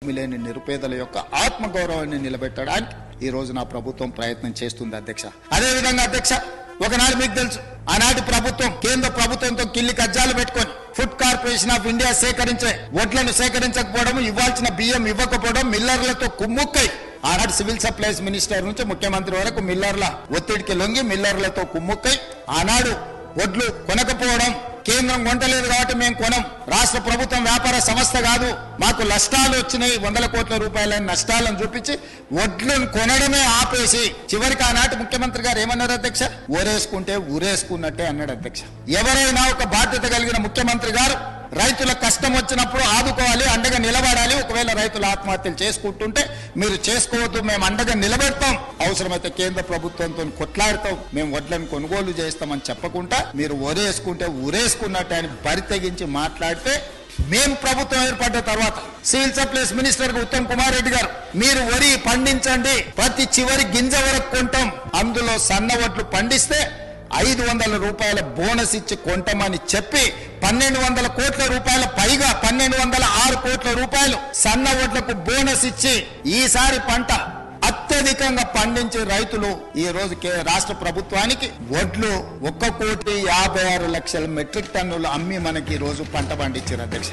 భూమి లేని నిరుపేదల యొక్క ఆత్మగౌరవాన్ని నిలబెట్టడానికి ఈ రోజు నా ప్రభుత్వం ప్రయత్నం చేస్తుంది అధ్యక్ష. అదే విధంగా అధ్యక్ష, ఒకనాడు మీకు తెలుసు, ఆనాటి ప్రభుత్వం కేంద్ర ప్రభుత్వంతో కిల్లి కజ్జాలు పెట్టుకొని ఫుడ్ కార్పొరేషన్ ఆఫ్ ఇండియా సేకరించే వడ్లను సేకరించకపోవడం, ఇవ్వాల్సిన బియ్యం ఇవ్వకపోవడం, మిల్లర్లతో కుమ్ముక్కై ఆనాడు సివిల్ సప్లైస్ మినిస్టర్ నుంచి ముఖ్యమంత్రి వరకు మిల్లర్ల ఒత్తిడికి లొంగి మిల్లర్లతో కుమ్ముక్కై ఆనాడు వడ్లు కొనకపోవడం, కేంద్రం కొంటలేదు కాబట్టి మేము కొనం, రాష్ట్ర ప్రభుత్వం వ్యాపార సంస్థ కాదు, మాకు నష్టాలు వచ్చినాయి, 100 కోట్ల రూపాయల నష్టాలను చూపించి వడ్లను కొనడమే ఆపేసి చివరికి ఆనాటి ముఖ్యమంత్రి గారు ఏమన్నారు అధ్యక్ష? ఊరేసుకుంటే ఊరేసుకున్నట్టే అన్నాడు అధ్యక్ష. ఎవరైనా ఒక బాధ్యత కలిగిన ముఖ్యమంత్రి గారు రైతుల కష్టం వచ్చినప్పుడు ఆదుకోవాలి, అండగా నిలబడాలి. ఒకవేళ రైతులు ఆత్మహత్యలు చేసుకుంటుంటే మీరు చేసుకోవద్దు, మేము అండగా నిలబెడతాం, అవసరమైతే కేంద్ర ప్రభుత్వంతో కొట్లాడతాం, మేము వడ్లను కొనుగోలు చేస్తామని చెప్పకుండా మీరు ఊరేసుకుంటే ఊరేసుకున్నట్టే అని బరి తెగించి మాట్లాడితే, మేము ప్రభుత్వం ఏర్పడ్డ తర్వాత civil supplies minister Uttam Kumar Reddy గారు, మీరు వరి పండించండి, ప్రతి చివరి గింజ వరకు కొంటాం, అందులో సన్న వడ్లు పండిస్తే 500 రూపాయల బోనస్ ఇచ్చి కొంటామని చెప్పి 1200 కోట్ల రూపాయల పైగా 1206 కోట్ల రూపాయలు సన్న వడ్లకు బోనస్ ఇచ్చి ఈసారి పంట అత్యధికంగా పండించే రైతులు ఈ రోజు రాష్ట్ర ప్రభుత్వానికి వడ్లు 1,56,00,000 మెట్రిక్ టన్నులు అమ్మి మనకి ఈ రోజు పంట పండించారు అధ్యక్ష.